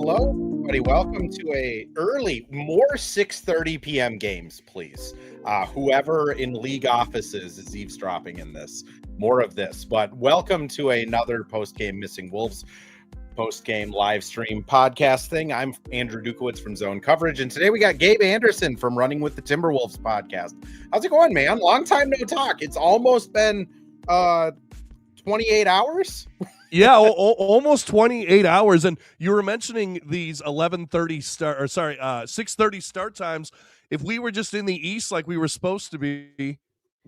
Hello, everybody. Welcome to a early, more 6:30 p.m. games, please. Whoever in league offices is eavesdropping in this, more of this. But welcome to another post-game Missing Wolves post-game live stream podcast thing. I'm Andrew Dukowitz from Zone Coverage, and today we got Gabe Anderson from Running with the Timberwolves podcast. How's it going, man? Long time no talk. It's almost been 28 hours. Yeah, almost 28 hours. And you were mentioning these 6:30 start times. If we were just in the East like we were supposed to be,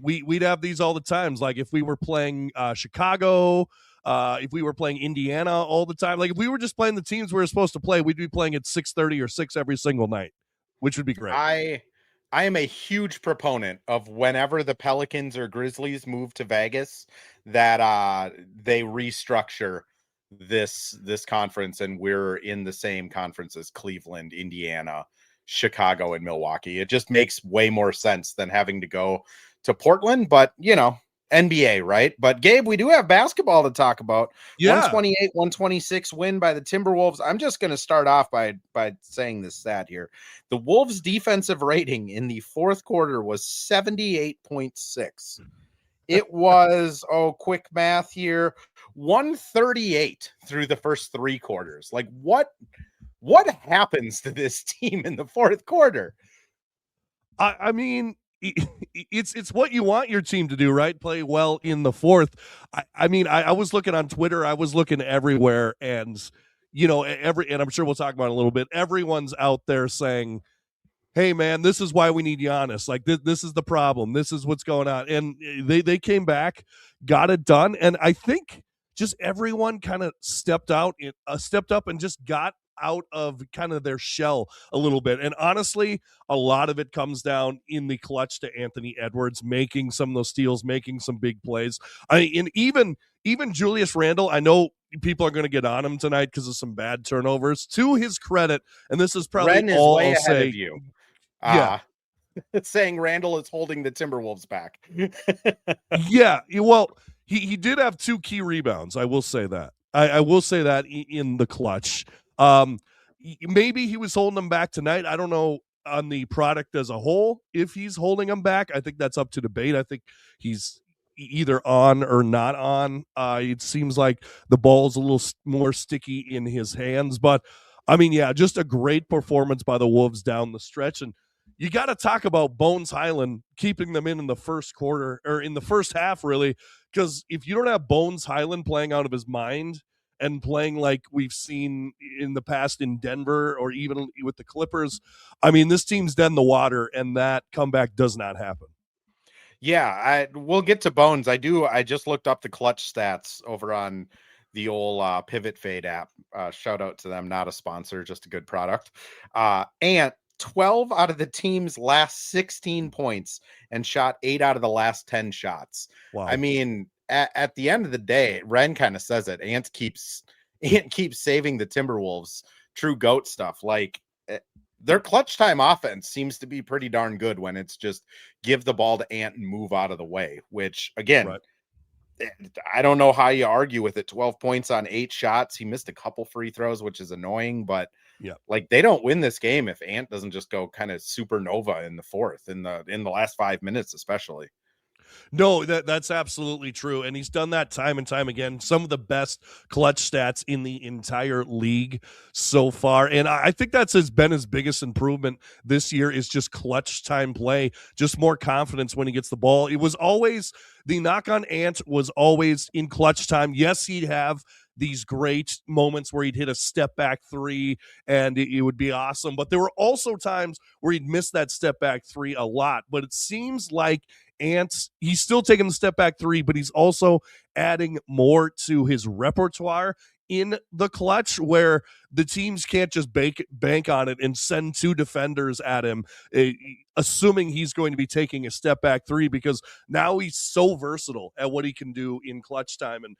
we'd have these all the times. Like if we were playing Chicago, if we were playing Indiana all the time, like if we were just playing the teams we were supposed to play, we'd be playing at 6:30 or 6 every single night, which would be great. I am a huge proponent of whenever the Pelicans or Grizzlies move to Vegas that they restructure this conference and we're in the same conference as Cleveland, Indiana, Chicago, and Milwaukee. It just makes way more sense than having to go to Portland, but you know, NBA, right? But Gabe, we do have basketball to talk about. Yeah. 128-126 win by the Timberwolves. I'm just going to start off by saying this stat here. The Wolves defensive rating in the fourth quarter was 78.6. It was, quick math here, 138 through the first three quarters. Like what happens to this team in the fourth quarter? I mean, it's what you want your team to do, right? Play well in the fourth. I mean, I was looking on Twitter, I was looking everywhere, and you know, and I'm sure we'll talk about it a little bit. Everyone's out there saying, "Hey, man, this is why we need Giannis. Like this is the problem. This is what's going on." And they came back, got it done, and I think just everyone kind of stepped up, and just got out of kind of their shell a little bit. And honestly, a lot of it comes down in the clutch to Anthony Edwards making some of those steals, making some big plays. And even Julius Randle, I know people are going to get on him tonight because of some bad turnovers. To his credit, and this is probably Ren all is way I'll ahead say. Of you. Yeah. Saying Randle is holding the Timberwolves back. Yeah. Well, he did have 2 key rebounds. I will say that. I will say that in the clutch. Maybe he was holding them back tonight. I don't know on the product as a whole if he's holding them back. I think that's up to debate. I think he's either on or not on. It seems like the ball's a little more sticky in his hands. But, I mean, yeah, just a great performance by the Wolves down the stretch. And you got to talk about Bones Highland keeping them in the first quarter, or in the first half, really, because if you don't have Bones Highland playing out of his mind and playing like we've seen in the past in Denver or even with the Clippers, I mean, this team's dead in the water, and that comeback does not happen. Yeah, we'll get to Bones. I just looked up the clutch stats over on the old Pivot Fade app. Shout out to them, not a sponsor, just a good product. And 12 out of the team's last 16 points and shot 8 out of the last 10 shots. Wow. I mean, at the end of the day, Ren kind of says it. Ant keeps saving the Timberwolves. True GOAT stuff. Like their clutch time offense seems to be pretty darn good when it's just give the ball to Ant and move out of the way, which again, right. I don't know how you argue with it. 12 points on 8 shots. He missed a couple free throws, which is annoying, but yeah, like they don't win this game if Ant doesn't just go kind of supernova in the fourth, in the last 5 minutes, especially. No, that's absolutely true. And he's done that time and time again. Some of the best clutch stats in the entire league so far. And I think that's been his biggest improvement this year is just clutch time play, just more confidence when he gets the ball. It was always the knock on Ant was always in clutch time. Yes, he'd have these great moments where he'd hit a step back 3 and it would be awesome. But there were also times where he'd miss that step back 3 a lot. But it seems like he's still taking the step back 3, but he's also adding more to his repertoire in the clutch where the teams can't just bank on it and send 2 defenders at him, assuming he's going to be taking a step back 3, because now he's so versatile at what he can do in clutch time and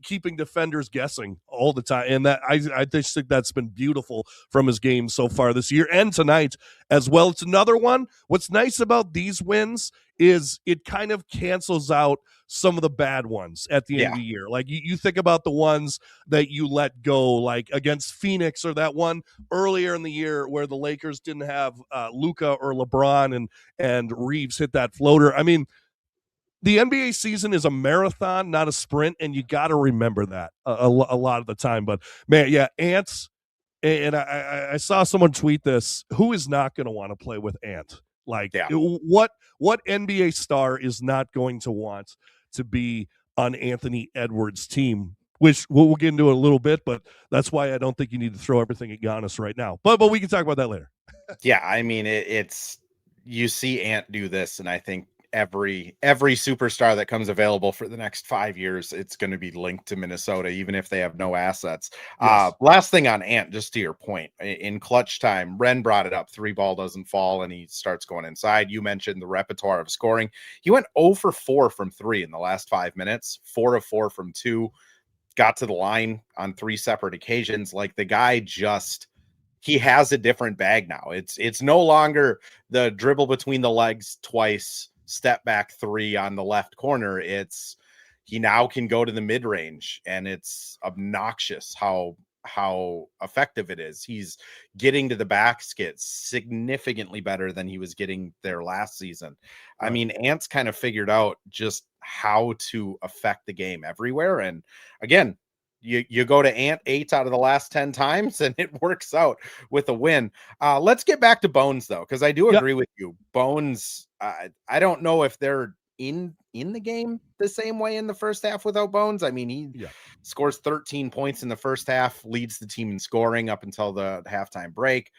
keeping defenders guessing all the time. And that I just think that's been beautiful from his game so far this year and tonight as well. It's another one. What's nice about these wins is it kind of cancels out some of the bad ones at the end of the year. Like you think about the ones that you let go, like against Phoenix, or that one earlier in the year where the Lakers didn't have Luka or LeBron, and Reeves hit that floater. I mean, the NBA season is a marathon, not a sprint, and you got to remember that a lot of the time. But man, yeah, Ants. And I saw someone tweet this. Who is not going to want to play with Ant? Like, what NBA star is not going to want to be on Anthony Edwards' team? Which we'll get into a little bit, but that's why I don't think you need to throw everything at Giannis right now. But we can talk about that later. Yeah, I mean, it's you see Ant do this, and I think every superstar that comes available for the next 5 years, it's going to be linked to Minnesota, even if they have no assets. Yes. Last thing on Ant, just to your point, in clutch time, Ren brought it up. 3-ball doesn't fall, and he starts going inside. You mentioned the repertoire of scoring. He went 0 for 4 from 3 in the last 5 minutes, 4 of 4 from 2, got to the line on 3 separate occasions. Like, the guy just... he has a different bag now. It's no longer the dribble between the legs twice, step back 3 on the left corner. It's he now can go to the mid range, and it's obnoxious how effective it is. He's getting to the basket significantly better than he was getting there last season. Right. I mean, Ant's kind of figured out just how to affect the game everywhere. And again, you go to Ant 8 out of the last 10 times, and it works out with a win. Let's get back to Bones, though, because I do agree with you. Bones, I don't know if they're in the game the same way in the first half without Bones. I mean, he scores 13 points in the first half, leads the team in scoring up until the halftime break.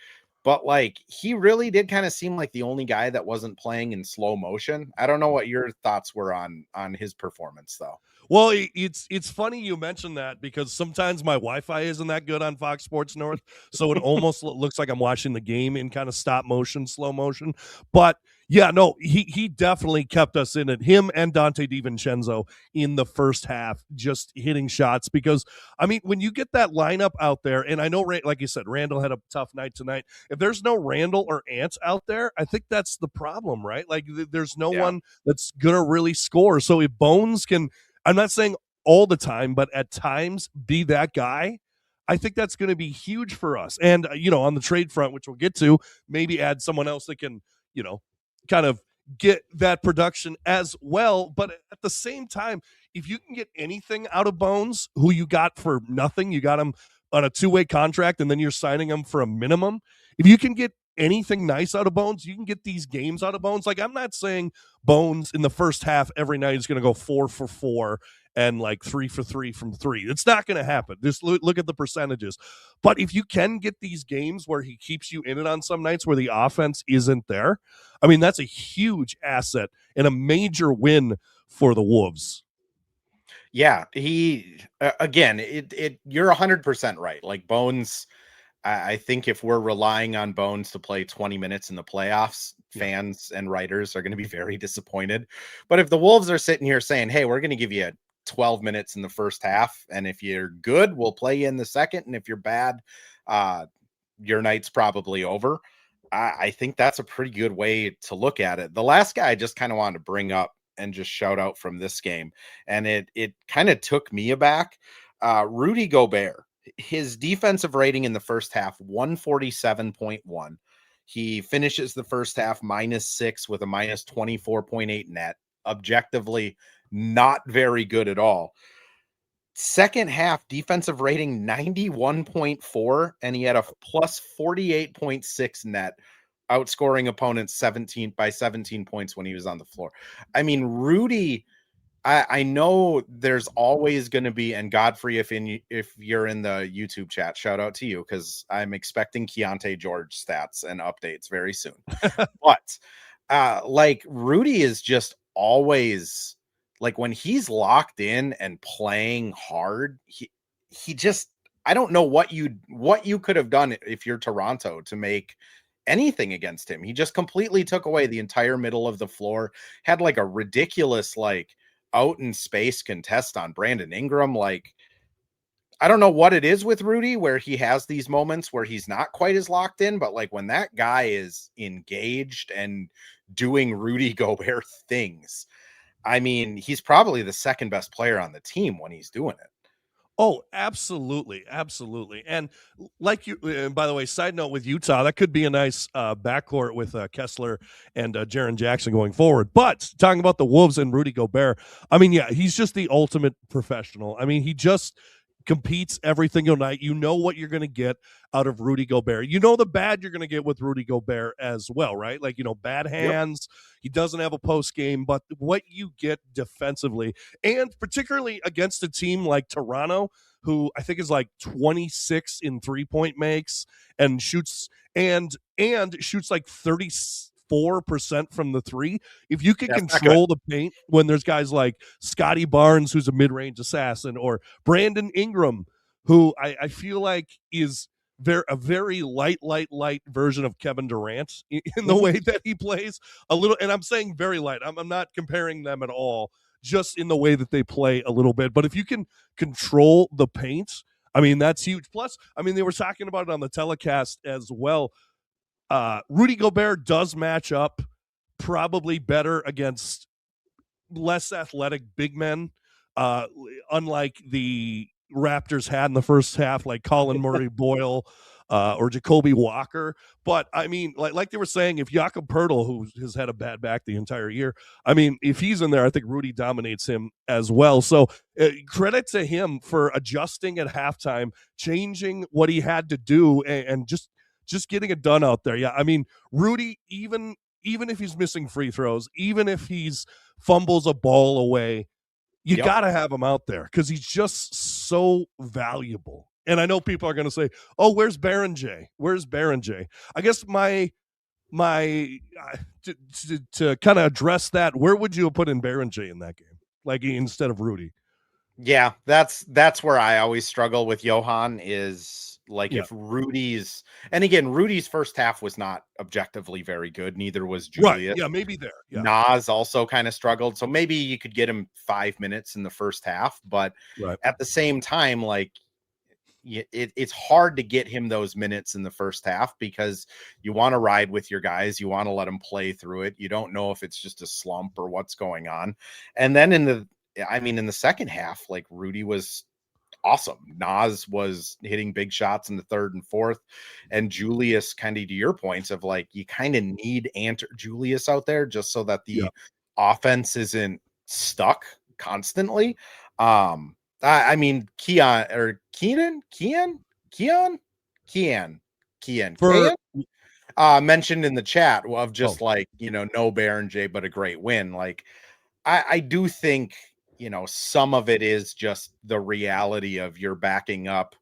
But, like, he really did kind of seem like the only guy that wasn't playing in slow motion. I don't know what your thoughts were on his performance, though. Well, it's funny you mentioned that, because sometimes my Wi-Fi isn't that good on Fox Sports North, so it almost looks like I'm watching the game in kind of stop motion, slow motion. But yeah, no, he definitely kept us in it. Him and Dante DiVincenzo in the first half, just hitting shots. Because I mean, when you get that lineup out there, and I know, like you said, Randall had a tough night tonight. If there's no Randall or Ant out there, I think that's the problem, right? Like, there's no one that's gonna really score. So if Bones can, I'm not saying all the time, but at times be that guy, I think that's going to be huge for us. And, on the trade front, which we'll get to, maybe add someone else that can, kind of get that production as well. But at the same time, if you can get anything out of Bones, who you got for nothing, you got him on a 2-way contract, and then you're signing him for a minimum. If you can get anything nice out of Bones, you can get these games out of Bones. Like, I'm not saying Bones in the first half every night is going to go 4 for 4 and like 3 for 3 from 3. It's not going to happen. Just look at the percentages. But if you can get these games where he keeps you in it on some nights where the offense isn't there, I mean, that's a huge asset and a major win for the Wolves. Yeah, he again, you're 100% right. Like, Bones, I think if we're relying on Bones to play 20 minutes in the playoffs, fans and writers are going to be very disappointed. But if the Wolves are sitting here saying, hey, we're going to give you 12 minutes in the first half, and if you're good, we'll play you in the second, and if you're bad, your night's probably over. I think that's a pretty good way to look at it. The last guy I just kind of wanted to bring up and just shout out from this game, and it kind of took me aback. Rudy Gobert, his defensive rating in the first half, 147.1. He finishes the first half -6 with a -24.8 net. Objectively, not very good at all. Second half defensive rating 91.4, and he had a plus 48.6 net, outscoring opponents 17 points when he was on the floor. I mean, Rudy, I know there's always going to be, and Godfrey, if you're in the YouTube chat, shout out to you, because I'm expecting Keontae George stats and updates very soon. But like, Rudy is just always, like, when he's locked in and playing hard, he just, I don't know what you could have done if you're Toronto to make anything against him. He just completely took away the entire middle of the floor, had like a ridiculous, like, out in space contest on Brandon Ingram. Like, I don't know what it is with Rudy, where he has these moments where he's not quite as locked in, but like, when that guy is engaged and doing Rudy Gobert things. I mean, he's probably the second best player on the team when he's doing it. Oh, absolutely. Absolutely. And like you, by the way, side note with Utah, that could be a nice backcourt with Kessler and Jaren Jackson going forward. But talking about the Wolves and Rudy Gobert, I mean, yeah, he's just the ultimate professional. I mean, he just competes every single night. You know what you're going to get out of Rudy Gobert. You know the bad you're going to get with Rudy Gobert as well, right? Like, bad hands. Yep. He doesn't have a post game, but what you get defensively, and particularly against a team like Toronto, who I think is like 26 in 3-point makes and shoots like 34% from the three. If you can control the paint when there's guys like Scotty Barnes, who's a mid-range assassin, or Brandon Ingram, who I feel like is a very light version of Kevin Durant in the way that he plays a little. And I'm saying very light. I'm not comparing them at all, just in the way that they play a little bit. But if you can control the paint, I mean, that's huge. Plus, I mean, they were talking about it on the telecast as well. Rudy Gobert does match up probably better against less athletic big men, unlike the Raptors had in the first half, like Colin Murray-Boyle or Jacoby Walker. But, I mean, like they were saying, if Jakob Poeltl, who has had a bad back the entire year, I mean, if he's in there, I think Rudy dominates him as well. So credit to him for adjusting at halftime, changing what he had to do, and just getting it done out there. Yeah, I mean, Rudy, even if he's missing free throws, even if he's fumbles a ball away, you got to have him out there because he's just so valuable. And I know people are going to say, "Oh, where's Baron J? Where's Baron J?" I guess my to kind of address that, where would you have put in Baron J in that game, like instead of Rudy? Yeah, that's where I always struggle with Johan is. Like if Rudy's, and again, Rudy's first half was not objectively very good. Neither was Julius. Right. Yeah, maybe there. Yeah. Nas also kind of struggled. So maybe you could get him 5 minutes in the first half, but at the same time, like it's hard to get him those minutes in the first half because you want to ride with your guys. You want to let them play through it. You don't know if it's just a slump or what's going on. And then in the second half, like Rudy was awesome. Nas was hitting big shots in the third and fourth, and Julius, kind of to your points of like, you kind of need Julius out there just so that the offense isn't stuck constantly. I mean, Keon mentioned in the chat of just like, no Baron J, but a great win. Like, I do think, some of it is just the reality of you're backing up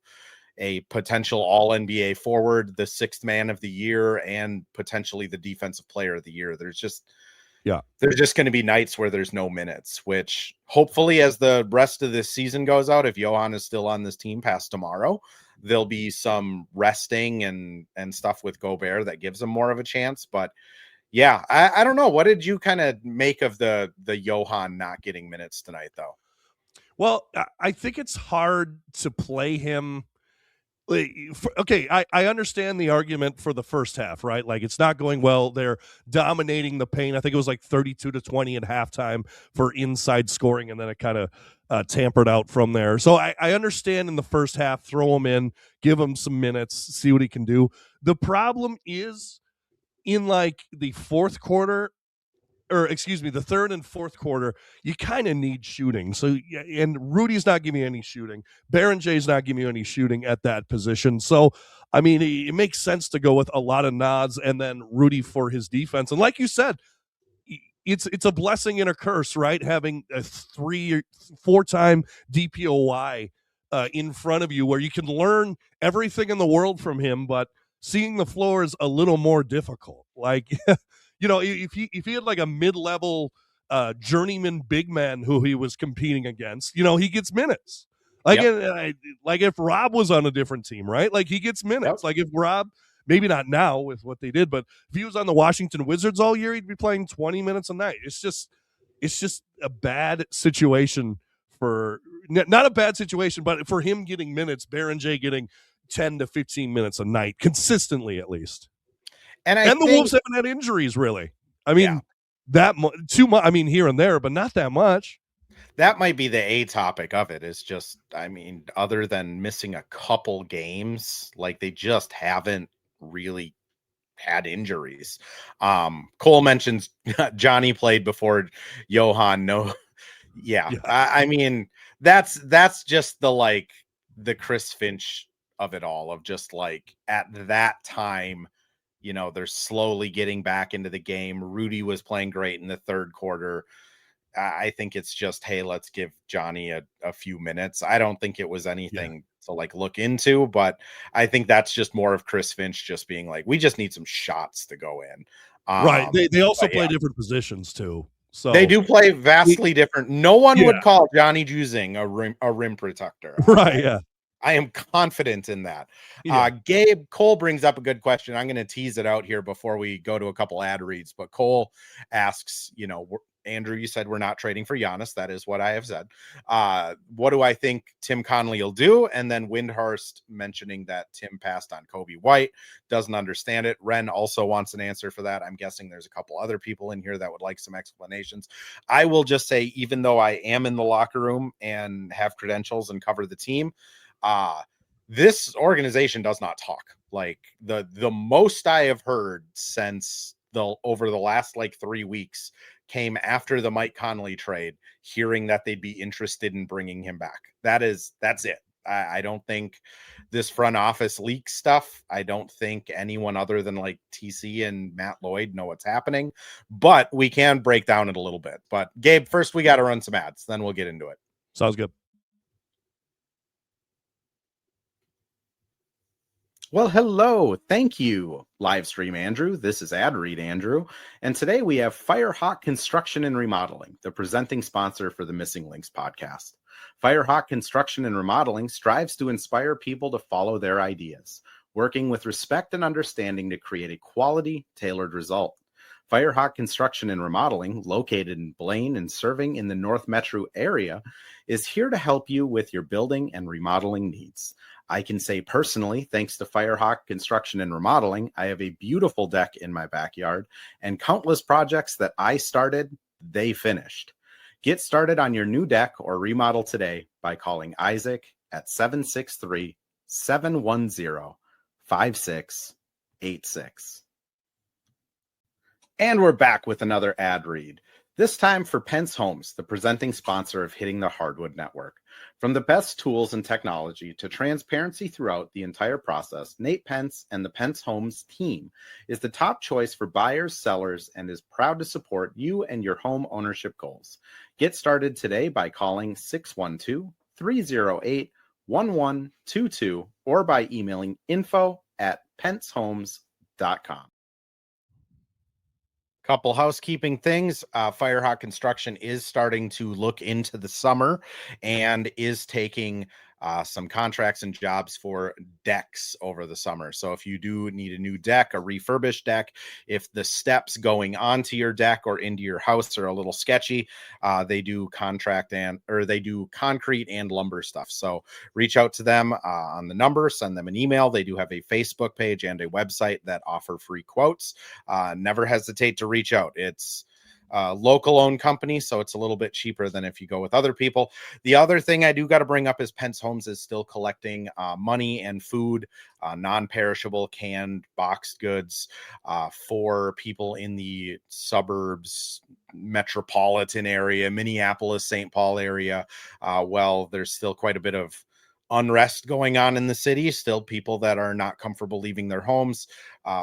a potential all-NBA forward, the sixth man of the year, and potentially the defensive player of the year. There's just going to be nights where there's no minutes, which hopefully as the rest of this season goes out, if Johan is still on this team past tomorrow, there'll be some resting and stuff with Gobert that gives him more of a chance. But yeah, I don't know. What did you kind of make of the Johan not getting minutes tonight, though? Well, I think it's hard to play him. Okay, I understand the argument for the first half, right? Like, it's not going well. They're dominating the paint. I think it was like 32-20 at halftime for inside scoring, and then it kind of tampered out from there. So I understand in the first half, throw him in, give him some minutes, see what he can do. The problem is in like the the third and fourth quarter, you kind of need shooting. So, and Rudy's not giving you any shooting. Baron J's not giving you any shooting at that position. So, I mean, it makes sense to go with a lot of nods and then Rudy for his defense. And like you said, it's a blessing and a curse, right? Having a 4-time DPOY in front of you where you can learn everything in the world from him, but seeing the floor is a little more difficult. Like, if he had like a mid-level journeyman big man who he was competing against, he gets minutes. Like, like if Rob was on a different team, right? Like he gets minutes. Like if Rob, maybe not now with what they did, but if he was on the Washington Wizards all year, he'd be playing 20 minutes a night. It's just a bad situation for not a bad situation, but for him getting minutes, Baron J getting 10 to 15 minutes a night consistently, at least. And the Wolves haven't had injuries, really. I mean, too much. I mean, here and there, but not that much. That might be the A topic of it, is just, I mean, other than missing a couple games, like they just haven't really had injuries. Cole mentions Johnny played before Johan. No, yeah. I mean, that's just the Chris Finch of it all, of just like at that time, they're slowly getting back into the game. Rudy was playing great in the third quarter. I think it's just, hey, let's give Johnny a few minutes. I don't think it was anything to look into, but I think that's just more of Chris Finch just being like, we just need some shots to go in. Right. They also play different positions too. So they do play vastly different. No one would call Johnny Juzing a rim protector. Right. Yeah. I am confident in that. Gabe Cole brings up a good question. I'm going to tease it out here before we go to a couple ad reads, but Cole asks, Andrew, you said we're not trading for Giannis. That is what I have said. What do I think Tim Conley will do? And then Windhorst mentioning that Tim passed on Kobe White, doesn't understand it. Ren also wants an answer for that. I'm guessing there's a couple other people in here that would like some explanations. I will just say, even though I am in the locker room and have credentials and cover the team, this organization does not talk. Like the most I have heard since over the last 3 weeks came after the Mike Conley trade, hearing that they'd be interested in bringing him back. That's it. I don't think this front office leak stuff. I don't think anyone other than TC and Matt Lloyd know what's happening, but we can break down it a little bit. But Gabe, first we got to run some ads, then we'll get into it. Sounds good. Well, hello. Thank you, live stream Andrew. This is Ad Read Andrew. And today we have Firehawk Construction and Remodeling, the presenting sponsor for the Missing Links podcast. Firehawk Construction and Remodeling strives to inspire people to follow their ideas, working with respect and understanding to create a quality, tailored result. Firehawk Construction and Remodeling, located in Blaine and serving in the North Metro area, is here to help you with your building and remodeling needs. I can say personally, thanks to Firehawk Construction and Remodeling, I have a beautiful deck in my backyard, and countless projects that I started, they finished. Get started on your new deck or remodel today by calling Isaac at 763-710-5686. And we're back with another ad read. This time for Pence Homes, the presenting sponsor of Hitting the Hardwood Network. From the best tools and technology to transparency throughout the entire process, Nate Pence and the Pence Homes team is the top choice for buyers, sellers, and is proud to support you and your home ownership goals. Get started today by calling 612-308-1122 or by emailing info@pencehomes.com. Couple housekeeping things. Firehawk Construction is starting to look into the summer and is taking some contracts and jobs for decks over the summer. So if you do need a new deck, a refurbished deck, if the steps going onto your deck or into your house are a little sketchy, they do concrete and lumber stuff. So reach out to them on the number, send them an email. They do have a Facebook page and a website that offer free quotes. Never hesitate to reach out. It's local owned company, so it's a little bit cheaper than if you go with other people. The other thing I do got to bring up is Pence Homes is still collecting money and food, non-perishable canned boxed goods for people in the suburbs, metropolitan area, Minneapolis, St. Paul area. Well, there's still quite a bit of unrest going on in the city, still people that are not comfortable leaving their homes.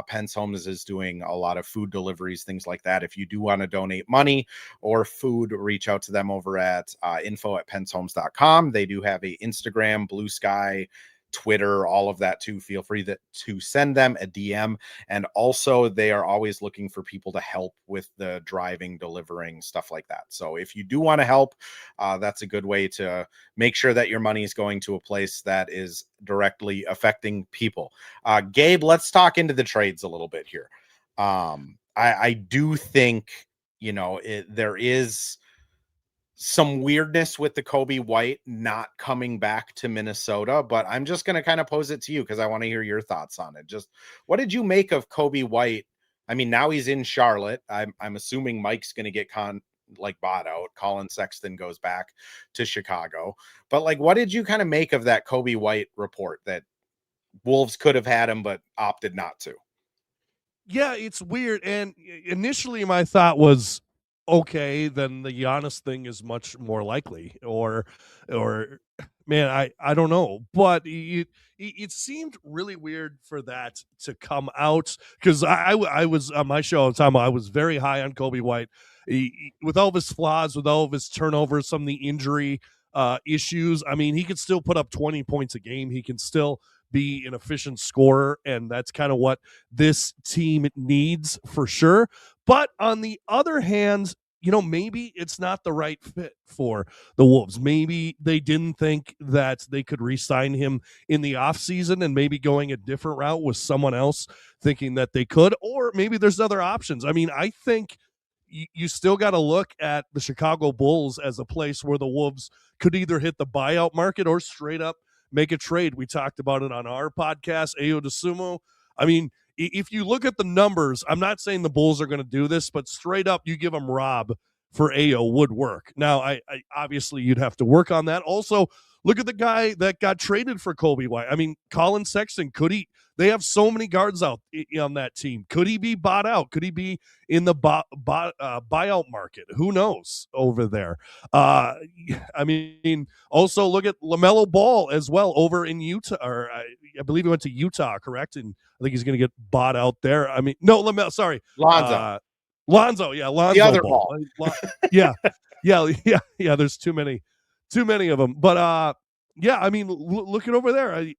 Pence Homes is doing a lot of food deliveries, things like that. If you do want to donate money or food, reach out to them over at info@pencehomes.com. They do have a Instagram, Blue Sky, Twitter, all of that too. Feel free to send them a DM. And also they are always looking for people to help with the driving, delivering, stuff like that. So if you do want to help, that's a good way to make sure that your money is going to a place that is directly affecting people. Gabe, let's talk into the trades a little bit here. I do think, there is some weirdness with the Kobe White not coming back to Minnesota, but I'm just going to kind of pose it to you because I want to hear your thoughts on it. Just what did you make of Kobe White? I mean, now he's in Charlotte. I'm assuming Mike's going to get bought out. Colin Sexton goes back to Chicago. But like, what did you kind of make of that Kobe White report that Wolves could have had him, but opted not to? Yeah, it's weird. And initially, my thought was, okay, then the Giannis thing is much more likely. Or man, I don't know, but it seemed really weird for that to come out because I was on my show all the time. I was very high on Kobe White, with all of his flaws, with all of his turnovers, some of the injury issues. I mean, he could still put up 20 points a game. He can still be an efficient scorer, and that's kind of what this team needs for sure. But on the other hand, maybe it's not the right fit for the Wolves. Maybe they didn't think that they could re-sign him in the offseason, and maybe going a different route with someone else thinking that they could, or maybe there's other options. I mean, I think you still got to look at the Chicago Bulls as a place where the Wolves could either hit the buyout market or straight up make a trade. We talked about it on our podcast, Ayo DeSumo. I mean, if you look at the numbers, I'm not saying the Bulls are going to do this, but straight up, you give them Rob for Ayo would work. Now, I obviously you'd have to work on that. Also, look at the guy that got traded for Kobe White. I mean, Colin Sexton, could he? They have so many guards out on that team. Could he be bought out? Could he be in the buyout market? Who knows over there? I mean, also look at LaMelo Ball as well over in Utah, or I believe he went to Utah, correct? And I think he's going to get bought out there. I mean, no, LaMelo, sorry. Lonzo, yeah, Lonzo the other Ball. Yeah, yeah. There's too many of them. But yeah, I mean, looking over there,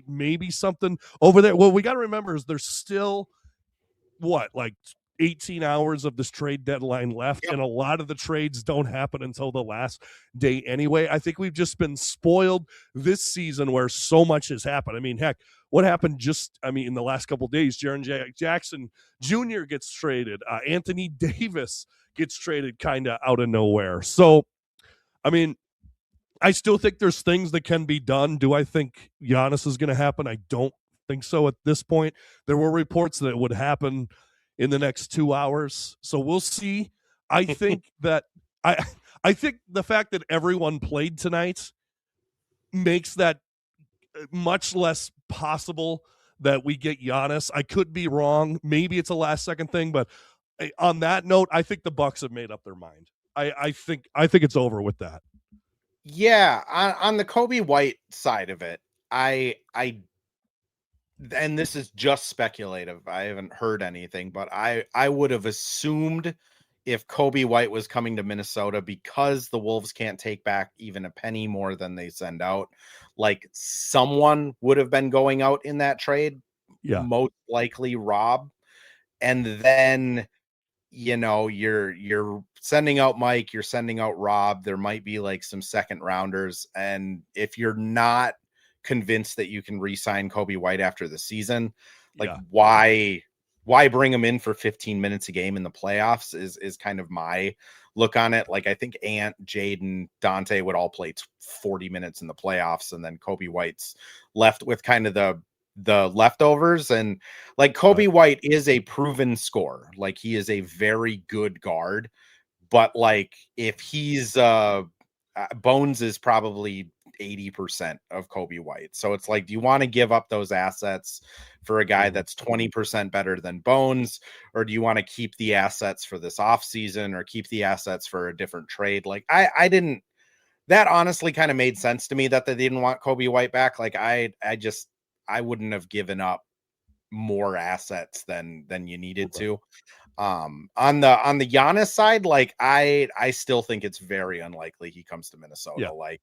maybe something over there. Well, we got to remember is there's still like 18 hours of this trade deadline left, and a lot of the trades don't happen until the last day anyway. I think we've just been spoiled this season where so much has happened. I mean, heck, what happened in the last couple of days? Jaren Jackson Jr. gets traded. Anthony Davis gets traded kind of out of nowhere. So, I mean, I still think there's things that can be done. Do I think Giannis is going to happen? I don't think so at this point. There were reports that it would happen in the next 2 hours. So we'll see. I think that I think the fact that everyone played tonight makes that much less possible that we get Giannis. I could be wrong. Maybe it's a last second thing, but on that note, I think the Bucks have made up their mind. I think it's over with that. Yeah, on the Kobe White side of it, I and this is just speculative. I haven't heard anything, but I would have assumed if Kobe White was coming to Minnesota, because the Wolves can't take back even a penny more than they send out, like someone would have been going out in that trade. Yeah, most likely Rob. And then you're sending out Mike, you're sending out Rob. There might be like some second rounders. And if you're not convinced that you can re-sign Kobe White after the season, like why bring him in for 15 minutes a game in the playoffs is kind of my look on it. Like, I think Ant, Jaden, Dante would all play 40 minutes in the playoffs, and then Kobe White's left with kind of the leftovers. And like, Kobe White is a proven scorer. Like, he is a very good guard, but like, if he's Bones is probably 80% of Kobe White. So it's like, do you want to give up those assets for a guy that's 20% better than Bones? Or do you want to keep the assets for this offseason, or keep the assets for a different trade? Like, that honestly kind of made sense to me that they didn't want Kobe White back. Like, I wouldn't have given up more assets than you needed to. On the Giannis side, like, I still think it's very unlikely he comes to Minnesota. Yeah. Like,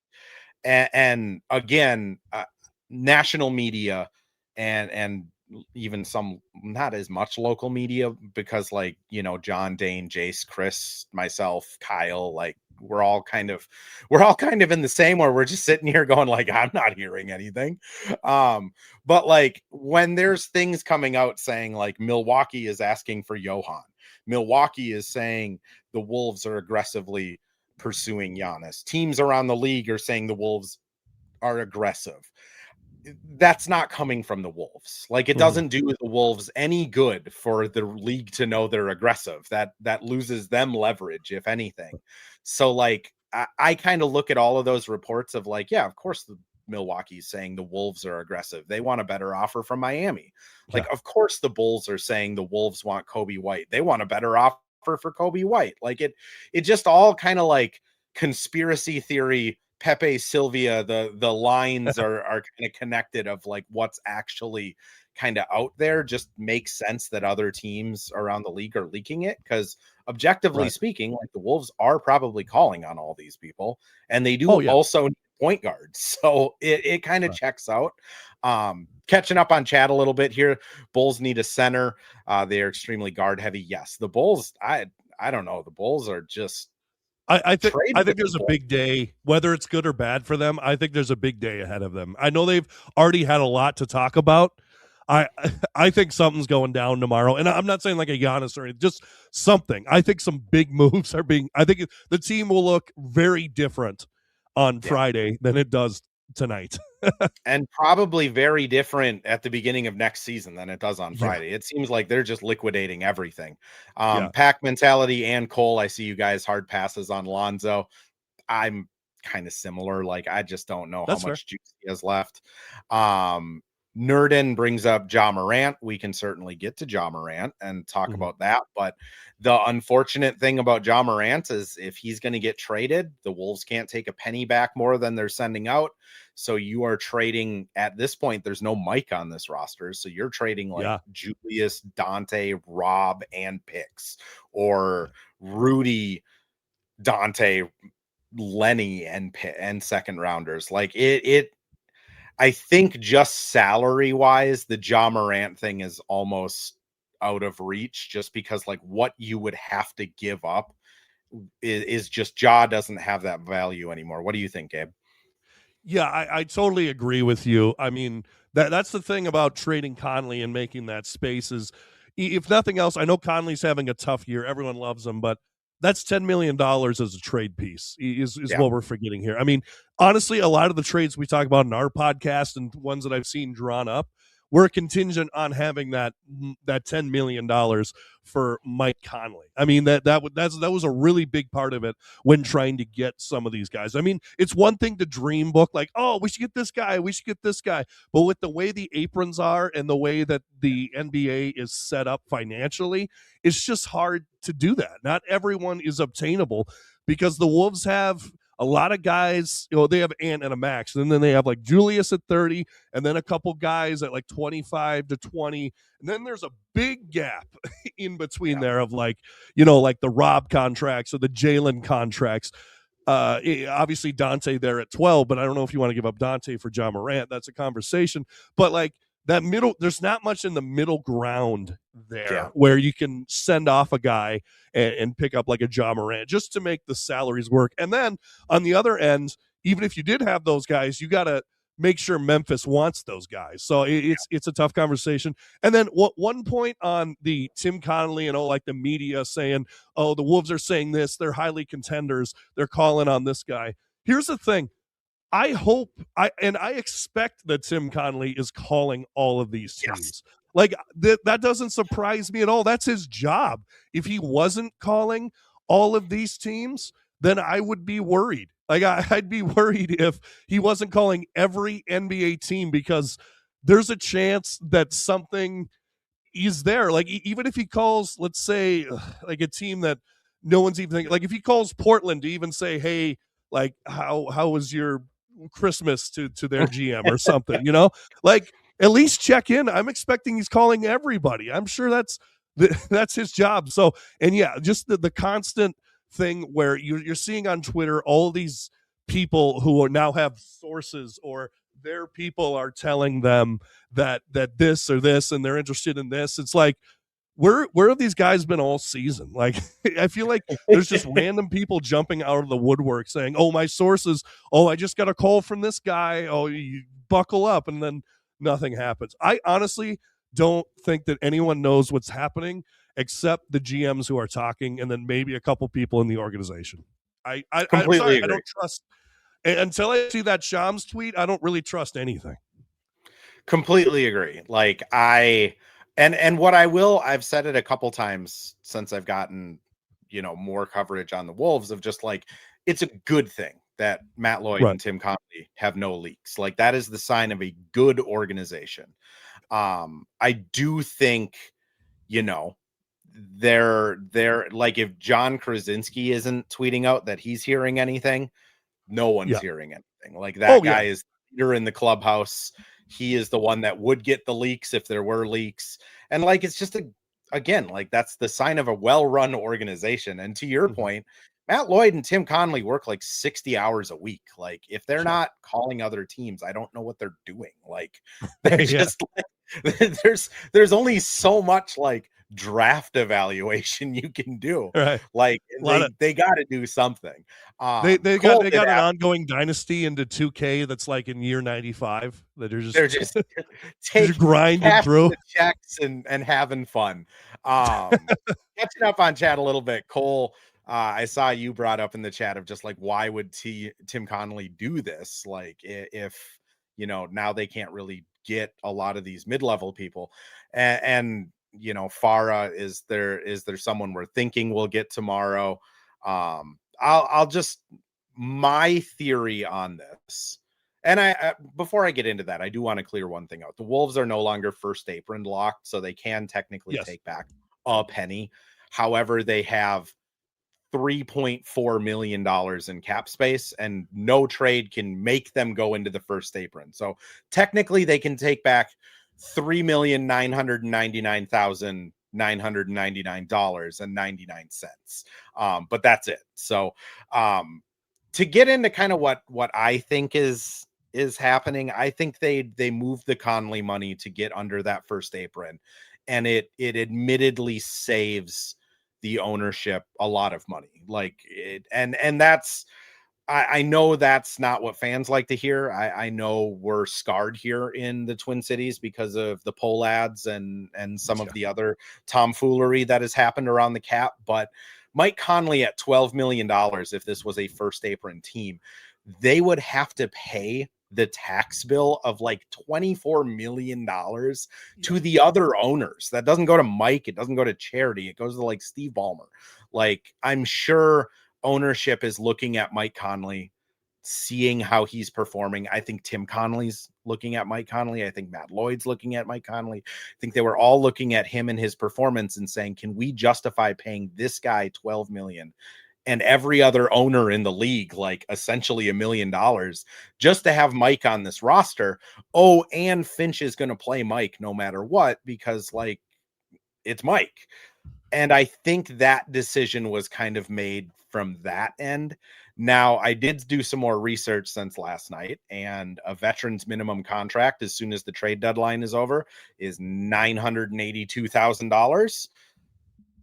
and again, national media and even some not as much local media, because like, John, Dane, Jace, Chris, myself, Kyle, like, we're all kind of in the same, where we're just sitting here going like, I'm not hearing anything. But like, when there's things coming out saying like Milwaukee is asking for Johan, Milwaukee is saying the Wolves are aggressively pursuing Giannis, teams around the league are saying the Wolves are aggressive. that's not coming from the Wolves. Like, it Mhm. doesn't do the Wolves any good for the league to know they're aggressive. That loses them leverage, if anything. So, like, I kind of look at all of those reports of like, yeah, of course the Milwaukee's saying the Wolves are aggressive. They want a better offer from Miami. Yeah. Like, of course the Bulls are saying the Wolves want Kobe White. They want a better offer for Kobe White. Like, it just all kind of like conspiracy theory Pepe Sylvia, the lines are kind of connected of like what's actually kind of out there. Just makes sense that other teams around the league are leaking it, because objectively Right. speaking, like, the Wolves are probably calling on all these people, and they do Oh, yeah. also need point guards. So it kind of Right. checks out. Catching up on chat a little bit here. Bulls need a center. They are extremely guard heavy. Yes, the Bulls, I don't know. The Bulls are just I trade think there's a big day, whether it's good or bad for them. I think there's a big day ahead of them. I know they've already had a lot to talk about. I I think something's going down tomorrow, and I'm not saying like a Giannis or anything, just something. I think some big moves are being. I think the team will look very different on Friday than it does tonight. and probably very different at the beginning of next season than it does on Yeah, Friday. It seems like they're just liquidating everything. yeah, Pack mentality and Cole. I see you guys hard passes on Lonzo. I'm kind of similar. Like, I just don't know how that's fair. much juice he has left. Nerden brings up Ja Morant. We can certainly get to Ja Morant and talk Mhm. about that. But the unfortunate thing about Ja Morant is if he's going to get traded, the Wolves can't take a penny back more than they're sending out. So you are trading at this point. There's no Mike on this roster. So you're trading like Yeah, Julius, Dante, Rob, and picks, or Rudy, Dante, Lenny, and second rounders. Like, it I think just salary wise, the Ja Morant thing is almost out of reach, just because like what you would have to give up is just Ja doesn't have that value anymore. What do you think, Gabe? yeah, I totally agree with you. I mean, that's the thing about trading Conley and making that space is, if nothing else, I know Conley's having a tough year. Everyone loves him, but that's $10 million as a trade piece is Yeah. what we're forgetting here. I mean, honestly, a lot of the trades we talk about in our podcast and ones that I've seen drawn up were contingent on having that $10 million for Mike Conley. I mean, that was a really big part of it when trying to get some of these guys. I mean, it's one thing to dream book like, oh, we should get this guy, we should get this guy. But with the way the aprons are and the way that the NBA is set up financially, it's just hard to do that. Not everyone is obtainable because the Wolves have a lot of guys, they have Ant and a Max, and then they have like Julius at 30, and then a couple guys at like 25 to 20. And then there's a big gap in between there of like, like the Rob contracts or the Jalen contracts. Obviously Dante there at 12, but I don't know if you want to give up Dante for Ja Morant. That's a conversation. But like that middle, there's not much in the middle ground there where you can send off a guy and pick up like a Ja Morant just to make the salaries work. And then on the other end, even if you did have those guys, you got to make sure Memphis wants those guys. So it's a tough conversation. And then one point on the Tim Connolly and like the media saying, oh, the Wolves are saying this, they're highly contenders, they're calling on this guy. Here's the thing. I hope I expect that Tim Connolly is calling all of these teams. Yes. Like that doesn't surprise me at all. That's his job. If he wasn't calling all of these teams, then I would be worried. Like I'd be worried if he wasn't calling every NBA team, because there's a chance that something is there. Like even if he calls, let's say, like a team that no one's even thinking, like if he calls Portland to even say, hey, like how was your Christmas to their GM or something, like at least check in. I'm expecting he's calling everybody. I'm sure that's his job. So, and yeah, just the constant thing where you're seeing on Twitter all these people who are now have sources, or their people are telling them that this or this and they're interested in this. It's like, where have these guys been all season? Like, I feel like there's just random people jumping out of the woodwork saying, oh, my sources, oh, I just got a call from this guy, oh, you buckle up, and then nothing happens. I honestly don't think that anyone knows what's happening except the GMs who are talking, and then maybe a couple people in the organization. I'm Completely sorry, agree. I don't trust, until I see that Shams tweet, I don't really trust anything. Completely agree. Like and what I've said it a couple times since I've gotten, more coverage on the Wolves of just like, it's a good thing that Matt Lloyd Right. and Tim Conley have no leaks. Like that is the sign of a good organization. I do think, they're like, if John Krasinski isn't tweeting out that he's hearing anything, no one's Yeah. hearing anything. Like that Oh, guy yeah. is leader in the clubhouse. He is the one that would get the leaks if there were leaks. And like, it's just again, like that's the sign of a well-run organization. And to your Mhm. point, Matt Lloyd and Tim Conley work like 60 hours a week. Like if they're Yeah. not calling other teams, I don't know what they're doing. Like they're Yeah. just like, there's only so much like draft evaluation you can do. Right. Like A lot of they got to do something. they Cole got did an ask, ongoing dynasty into 2K that's like in year 95 that are they're just just just grinding cashing through. the checks and having fun. Catching up on chat a little bit, Cole. I saw you brought up in the chat of just like, why would Tim Connolly do this? Like if now they can't really get a lot of these mid-level people, and Farah, is there someone we're thinking we'll get tomorrow? I'll just, my theory on this. And before I get into that, I do want to clear one thing out. The Wolves are no longer first apron locked, so they can technically Yes. take back a penny. However, they have $3.4 million in cap space, and no trade can make them go into the first apron. So technically, they can take back $3,999,999.99. But that's it. So to get into kind of what I think is happening, I think they moved the Conley money to get under that first apron, and it admittedly saves the ownership a lot of money. Like it, and that's, I know that's not what fans like to hear. I know we're scarred here in the Twin Cities because of the poll ads and some of the other tomfoolery that has happened around the cap. But Mike Conley at $12 million, if this was a first apron team, they would have to pay the tax bill of like $24 million to the other owners. That doesn't go to Mike. It doesn't go to charity. It goes to like Steve Ballmer. Like I'm sure ownership is looking at Mike Conley, seeing how he's performing. I think Tim Connolly's looking at Mike Conley. I think Matt Lloyd's looking at Mike Conley. I think they were all looking at him and his performance and saying, can we justify paying this guy $12 million and every other owner in the league like essentially $1 million just to have Mike on this roster? Oh, and Finch is going to play Mike no matter what, because like it's Mike. And I think that decision was kind of made from that end. Now, I did do some more research since last night, and a veteran's minimum contract, as soon as the trade deadline is over, is $982,000.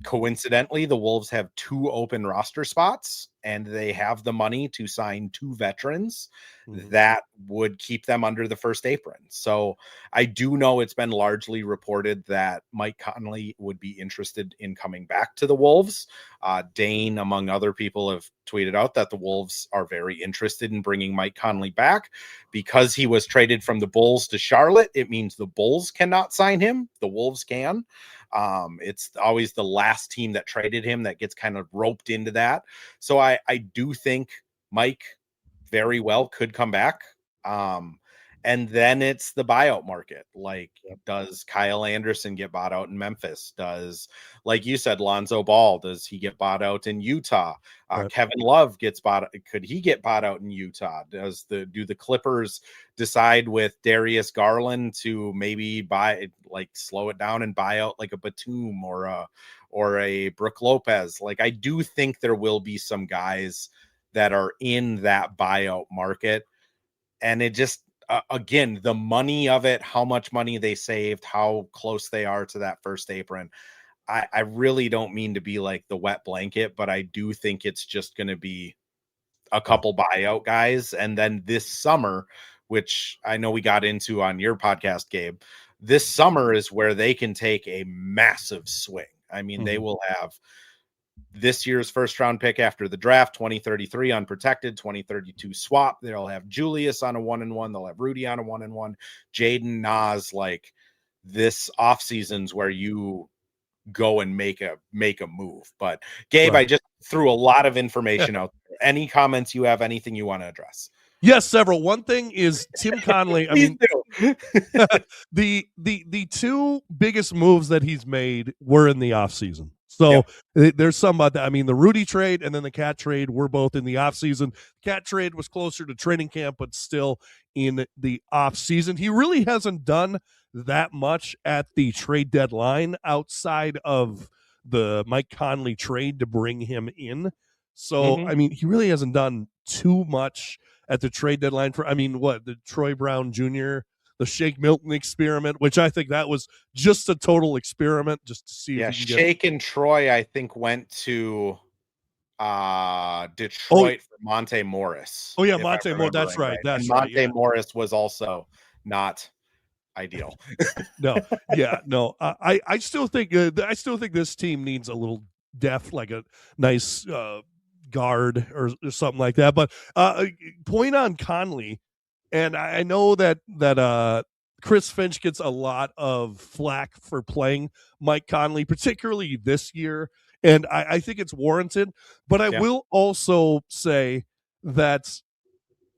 Coincidentally, the Wolves have 2 open roster spots, and they have the money to sign 2 veterans that would keep them under the first apron. So I do know it's been largely reported that Mike Conley would be interested in coming back to the Wolves. Dane, among other people, have tweeted out that the Wolves are very interested in bringing Mike Conley back because he was traded from the Bulls to Charlotte. It means the Bulls cannot sign him. The Wolves can. It's always the last team that traded him that gets kind of roped into that. So I do think Mike very well could come back. And then it's the buyout market. Like, does Kyle Anderson get bought out in Memphis? Does, like you said, Lonzo Ball, does he get bought out in Utah? Right. Kevin Love gets bought. Could he get bought out in Utah? Do the Clippers decide with Darius Garland to maybe slow it down and buy out like a Batum or a Brook Lopez? Like, I do think there will be some guys that are in that buyout market, and it just, again, the money of it, how much money they saved, how close they are to that first apron. I really don't mean to be like the wet blanket, but I do think it's just going to be a couple buyout guys. And then this summer, which I know we got into on your podcast, Gabe, this summer is where they can take a massive swing. I mean, they will have this year's first round pick after the draft, 2033 unprotected, 2032 swap. They'll have Julius on a 1-1. They'll have Rudy on a 1-1. Jaden, Nas, like this off season's where you go and make a move. But Gabe, Right. I just threw a lot of information out there. Any comments you have, anything you want to address? Yes, several. One thing is Tim Conley. I mean, the two biggest moves that he's made were in the offseason. So there's some about that. I mean, the Rudy trade and then the Cat trade were both in the offseason. Cat trade was closer to training camp, but still in the offseason. He really hasn't done that much at the trade deadline outside of the Mike Conley trade to bring him in. So, I mean, he really hasn't done too much at the trade deadline for, I mean, what, the Troy Brown Jr., the Shake Milton experiment, which I think that was just a total experiment just to see if you can Shake and Troy, I think, went to Detroit for Monte Morris. Oh, yeah, Monte Morris. That's right. That's right. Monte Morris was also not ideal. No. I still think this team needs a little depth, like a nice guard or something like that. But point on Conley, and I know that Chris Finch gets a lot of flack for playing Mike Conley, particularly this year, and I think it's warranted. But I will also say that,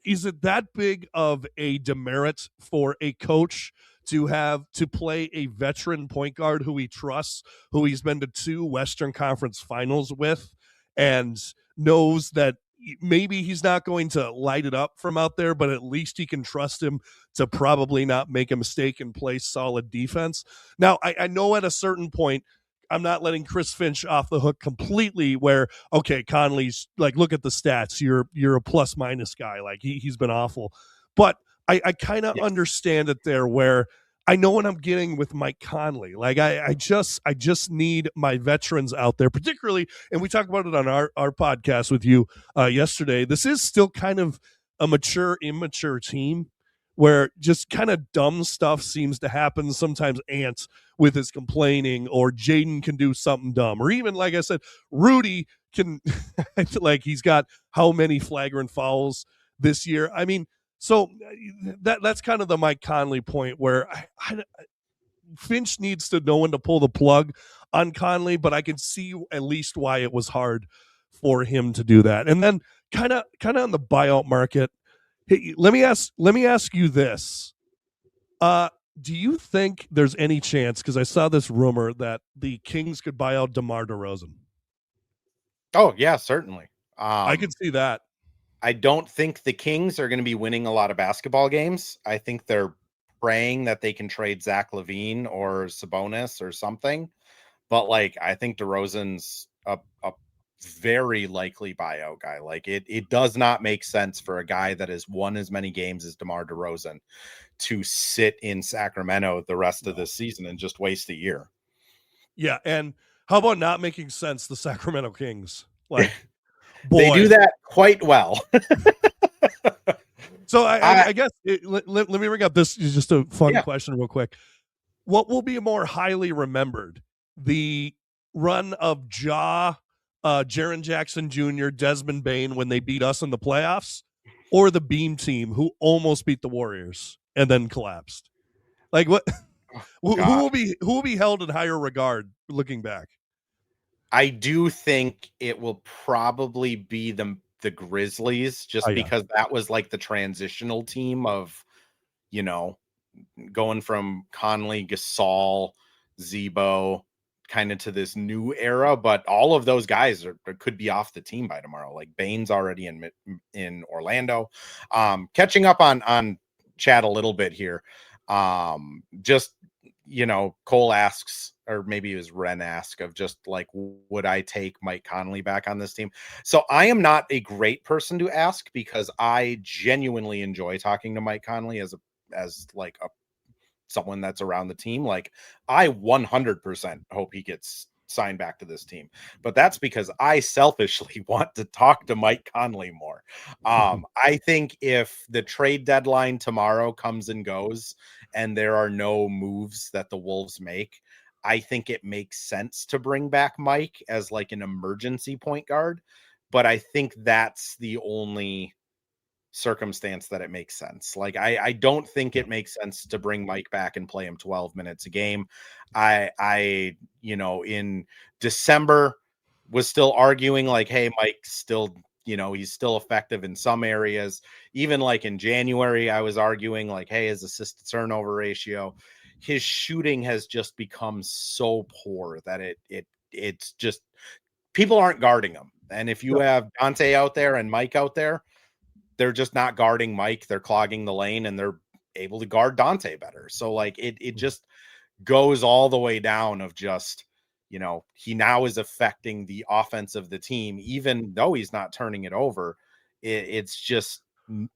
is it that big of a demerit for a coach to have to play a veteran point guard who he trusts, who he's been to 2 Western Conference finals with, and knows that maybe he's not going to light it up from out there, but at least he can trust him to probably not make a mistake and play solid defense? Now, I know at a certain point, I'm not letting Chris Finch off the hook completely where, okay, Conley's like, look at the stats. You're a plus minus guy. Like he's been awful. But I kind of understand it there where I know what I'm getting with Mike Conley. Like I just need my veterans out there, particularly, and we talked about it on our podcast with you yesterday. This is still kind of a mature, immature team where just kind of dumb stuff seems to happen. Sometimes Ant with his complaining, or Jaden can do something dumb, or even, like I said, Rudy can, like he's got how many flagrant fouls this year. I mean, so that's kind of the Mike Conley point where Finch needs to know when to pull the plug on Conley, but I can see at least why it was hard for him to do that. And then kind of on the buyout market, hey, let me ask you this. Do you think there's any chance, because I saw this rumor that the Kings could buy out DeMar DeRozan? Oh, yeah, certainly. I could see that. I don't think the Kings are going to be winning a lot of basketball games. I think they're praying that they can trade Zach LaVine or Sabonis or something. But, like, I think DeRozan's a very likely buyout guy. Like, it does not make sense for a guy that has won as many games as DeMar DeRozan to sit in Sacramento the rest of this season and just waste a year. Yeah, and how about not making sense, the Sacramento Kings? Like, boy. They do that quite well. So I guess let me bring up this is just a fun question real quick. What will be more highly remembered? The run of Jaren Jackson Jr., Desmond Bane when they beat us in the playoffs, or the Beam team who almost beat the Warriors and then collapsed? Like what? Who will be held in higher regard looking back? I do think it will probably be the Grizzlies, just because that was like the transitional team of, you know, going from Conley, Gasol, Zebo kind of to this new era. But all of those guys could be off the team by tomorrow. Like Bane's already in Orlando. Catching up on chat a little bit here. Just, you know, Cole asks, or maybe it was Ren ask, of just like, would I take Mike Conley back on this team? So I am not a great person to ask, because I genuinely enjoy talking to Mike Conley as like someone that's around the team. Like I 100% hope he gets signed back to this team, but that's because I selfishly want to talk to Mike Conley more. I think if the trade deadline tomorrow comes and goes and there are no moves that the Wolves make, I think it makes sense to bring back Mike as like an emergency point guard, but I think that's the only circumstance that it makes sense. Like I don't think it makes sense to bring Mike back and play him 12 minutes a game. I in December was still arguing like, hey, Mike's still, he's still effective in some areas. Even like in January, I was arguing like, hey, his assist to turnover ratio, his shooting has just become so poor that it's just people aren't guarding him. And if you have Dante out there and Mike out there, they're just not guarding Mike. They're clogging the lane and they're able to guard Dante better. So like it just goes all the way down of just, he now is affecting the offense of the team, even though he's not turning it over. It's just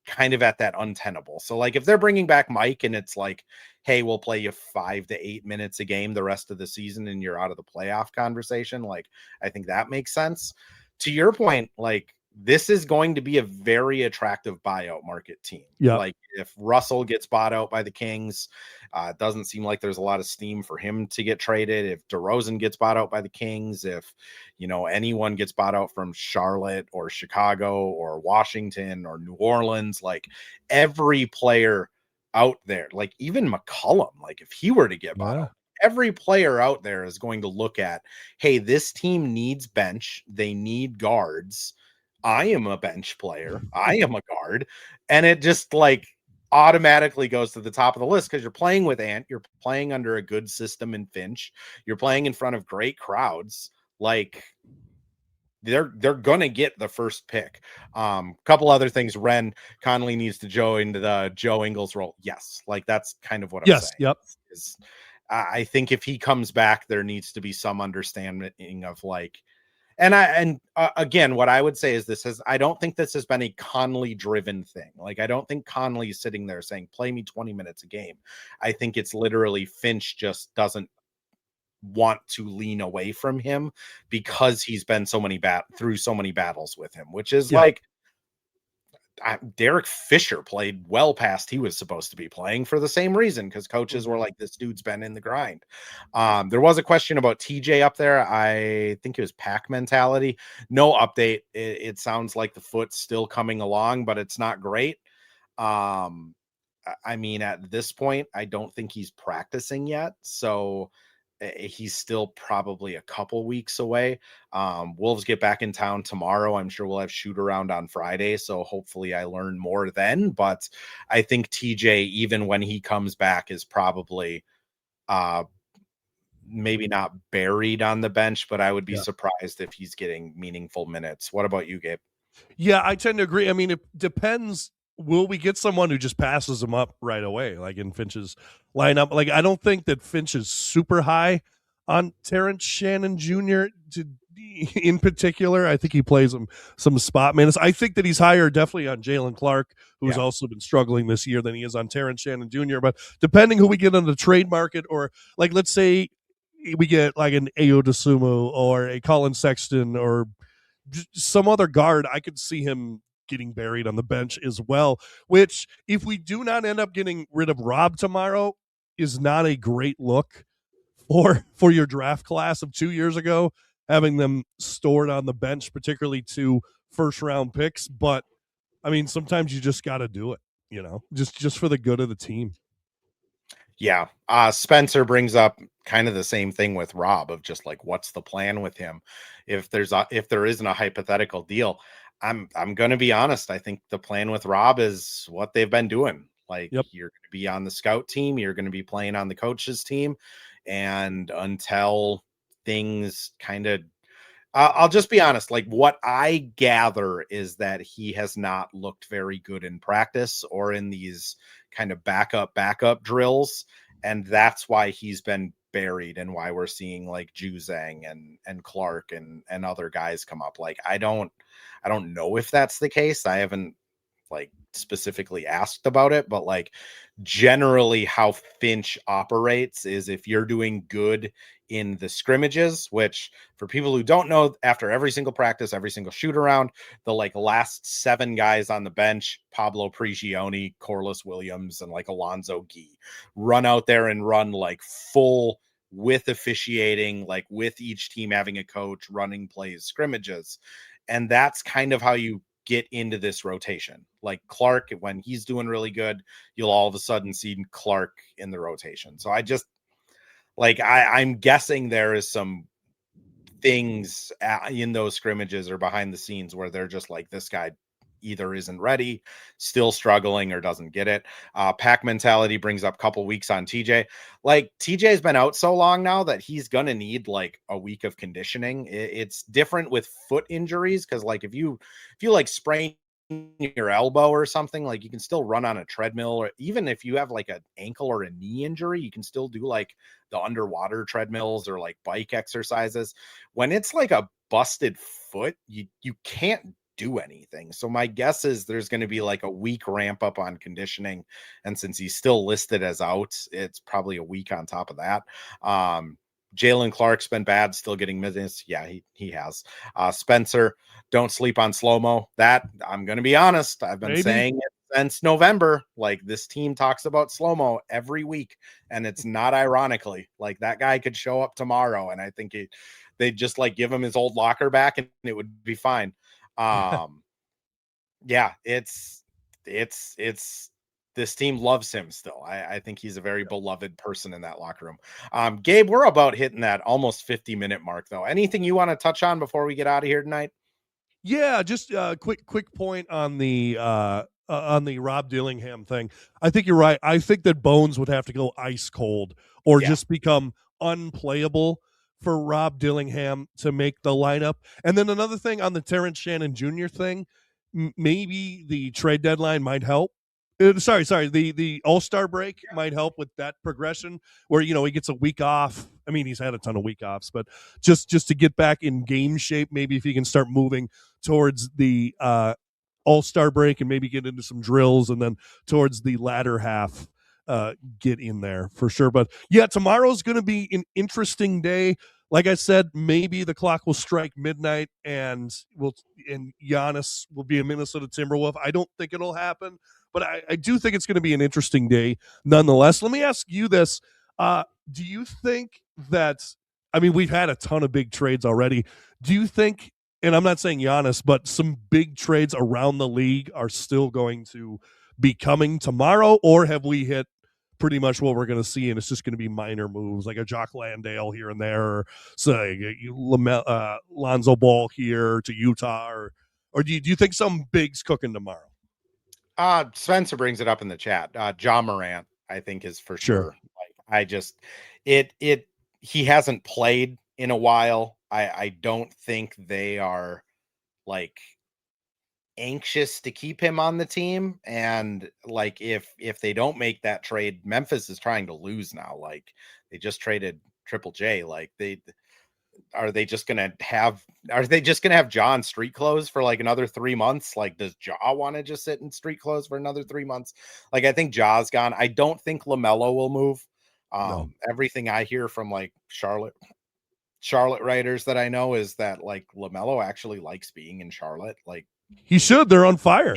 kind of at that untenable. So like if they're bringing back Mike and it's like, hey, we'll play you 5 to 8 minutes a game the rest of the season and you're out of the playoff conversation, like I think that makes sense. To your point, like this is going to be a very attractive buyout market team. Yeah. Like if Russell gets bought out by the Kings, it doesn't seem like there's a lot of steam for him to get traded. If DeRozan gets bought out by the Kings, if, anyone gets bought out from Charlotte or Chicago or Washington or New Orleans, like every player out there, like even McCollum, like if he were to get bought out, every player out there is going to look at, hey, this team needs bench. They need guards. I am a bench player. I am a guard. And it just like automatically goes to the top of the list because you're playing with Ant. You're playing under a good system in Finch. You're playing in front of great crowds. Like they're going to get the first pick. Couple other things. Mike Conley needs to join the Joe Ingles role. Yes. Like that's kind of what I'm saying. Yep. I think if he comes back, there needs to be some understanding of like, again, what I would say is I don't think this has been a Conley driven thing. Like, I don't think Conley is sitting there saying, play me 20 minutes a game. I think it's literally Finch just doesn't want to lean away from him because he's been through so many battles with him, which is like, Derek Fisher played well past he was supposed to be playing for the same reason, because coaches were like, this dude's been in the grind. There was a question about TJ up there. I think it was pack mentality. No update. It sounds like the foot's still coming along, but it's not great. I mean, at this point, I don't think he's practicing yet. So he's still probably a couple weeks away. Wolves get back in town tomorrow. I'm sure we'll have shoot around on Friday. So hopefully I learn more then. But I think TJ, even when he comes back, is probably maybe not buried on the bench, but I would be surprised if he's getting meaningful minutes. What about you, Gabe? Yeah, I tend to agree. I mean, it depends. Will we get someone who just passes him up right away, like in Finch's lineup? Like, I don't think that Finch is super high on Terrence Shannon Jr. In particular. I think he plays him some spot minutes. I think that he's higher definitely on Jalen Clark, who's also been struggling this year, than he is on Terrence Shannon Jr. But depending who we get on the trade market, or like, let's say we get like an Ayo Dosunmu or a Colin Sexton or some other guard, I could see him getting buried on the bench as well, which if we do not end up getting rid of Rob tomorrow is not a great look for your draft class of 2 years ago, having them stored on the bench, particularly 2 first-round picks. But I mean, sometimes you just got to do it, just for the good of the team. Yeah. Spencer brings up kind of the same thing with Rob of just like, what's the plan with him? If there isn't a hypothetical deal, I'm going to be honest. I think the plan with Rob is what they've been doing. Like you're going to be on the scout team. You're going to be playing on the coaches team. And until things kind of, I'll just be honest. Like what I gather is that he has not looked very good in practice or in these kind of backup drills. And that's why he's been buried and why we're seeing like Juzang and Clark and other guys come up. Like, I don't know if that's the case. I haven't like specifically asked about it, but like generally how Finch operates is if you're doing good in the scrimmages, which for people who don't know, after every single practice, every single shoot around, the like last 7 guys on the bench, Pablo Prigioni, Corliss Williams, and like Alonzo Gee, run out there and run like full with officiating, like with each team having a coach running plays, scrimmages. And that's kind of how you get into this rotation. Like Clark, when he's doing really good, you'll all of a sudden see Clark in the rotation. So I just like, I'm guessing there is some things in those scrimmages or behind the scenes where they're just like, this guy either isn't ready, still struggling, or doesn't get it. Pack mentality brings up a couple weeks on TJ. Like TJ's been out so long now that he's gonna need like a week of conditioning. It's different with foot injuries because like if you like sprain your elbow or something, like you can still run on a treadmill, or even if you have like an ankle or a knee injury, you can still do like the underwater treadmills or like bike exercises. When it's like a busted foot, you can't do anything. So my guess is there's going to be like a week ramp up on conditioning. And since he's still listed as out, it's probably a week on top of that. Jalen Clark's been bad, still getting minutes. Yeah, he has. Spencer, don't sleep on slow-mo. That, I'm going to be honest, I've been saying it since November. Like, this team talks about slow-mo every week, and it's not ironically. Like, that guy could show up tomorrow, and I think they'd just like give him his old locker back, and it would be fine. Yeah, it's this team loves him still. I think he's a very beloved person in that locker room. Gabe, we're about hitting that almost 50-minute mark, though. Anything you want to touch on before we get out of here tonight? Yeah, just a quick point on the Rob Dillingham thing. I think you're right. I think that Bones would have to go ice cold or just become unplayable for Rob Dillingham to make the lineup. And then another thing on the Terrence Shannon Jr. thing, maybe the trade deadline might help. The All-Star break might help with that progression where, you know, he gets a week off. I mean, he's had a ton of week offs, but just to get back in game shape, maybe if he can start moving towards the All-Star break and maybe get into some drills, and then towards the latter half, get in there for sure. But yeah, tomorrow's going to be an interesting day. Like I said, maybe the clock will strike midnight and Giannis will be a Minnesota Timberwolf. I don't think it'll happen, but I do think it's going to be an interesting day nonetheless. Let me ask you this. Do you think that, I mean, we've had a ton of big trades already. Do you think, and I'm not saying Giannis, but some big trades around the league are still going to be coming tomorrow, or have we hit pretty much what we're going to see, and it's just going to be minor moves like a Jock Landale here and there, or say Lonzo Ball here to Utah, or do you think some big's cooking tomorrow? Spencer brings it up in the chat. Ja Morant, I think, is for sure. Like, he hasn't played in a while. I don't think they are like anxious to keep him on the team, and like if they don't make that trade, Memphis is trying to lose now. Like, they just traded Triple J. Like, are they just gonna have Ja in street clothes for like another 3 months? Like, does Ja want to just sit in street clothes for another 3 months? Like, I think Ja's gone. I don't think LaMelo will move. No. Everything I hear from like Charlotte writers that I know is that like LaMelo actually likes being in Charlotte. Like, he should. They're on fire.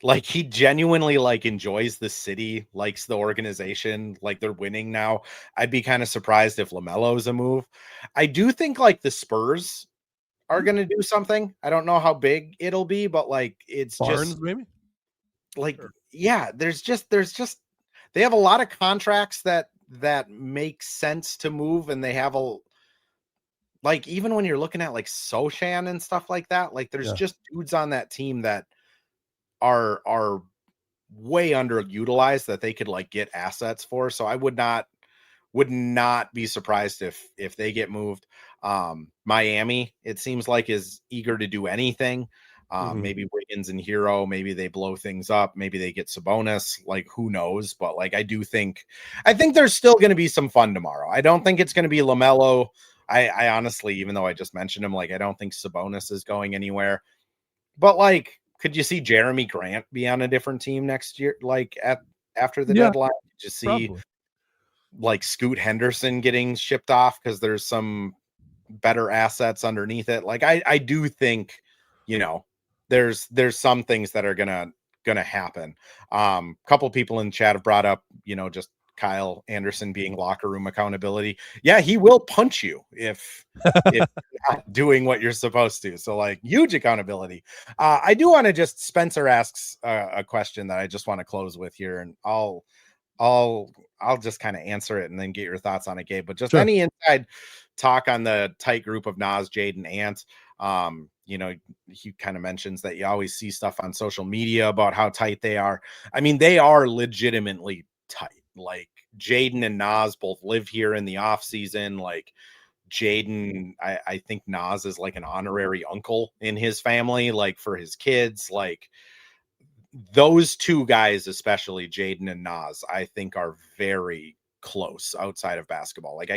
Like, he genuinely like enjoys the city, likes the organization, like they're winning now. I'd be kind of surprised if LaMelo's a move. I do think like the Spurs are going to do something. I don't know how big it'll be, but like it's Barnes, just maybe. Like, yeah, there's just they have a lot of contracts that make sense to move, and they have like, even when you're looking at like Sochan and stuff like that, like there's just dudes on that team that are way underutilized that they could like get assets for. So I would not be surprised if they get moved. Miami, it seems like, is eager to do anything. Maybe Wiggins and Hero, maybe they blow things up, maybe they get Sabonis, like who knows. But like, I think there's still going to be some fun tomorrow. I don't think it's going to be LaMelo. I honestly, even though I just mentioned him, like, I don't think Sabonis is going anywhere. But like, could you see Jeremy Grant be on a different team next year? Like after the deadline, could you see like Scoot Henderson getting shipped off because there's some better assets underneath it? Like, I do think, you know, there's some things that are gonna happen. Couple people in the chat have brought up, you know, just Kyle Anderson being locker room accountability. Yeah, he will punch you if you're not doing what you're supposed to. So like huge accountability. I do want to just Spencer asks a question that I just want to close with here, and I'll just kind of answer it and then get your thoughts on it, Gabe. But just Sure. any inside talk on the tight group of Nas, Jade, and Ant. You know, he kind of mentions that you always see stuff on social media about how tight they are. I mean, they are legitimately tight. Like Jaden and Nas both live here in the off season. Like Jaden, I think Nas is like an honorary uncle in his family, like for his kids. Like those two guys, especially Jaden and Nas, I think are very close outside of basketball. Like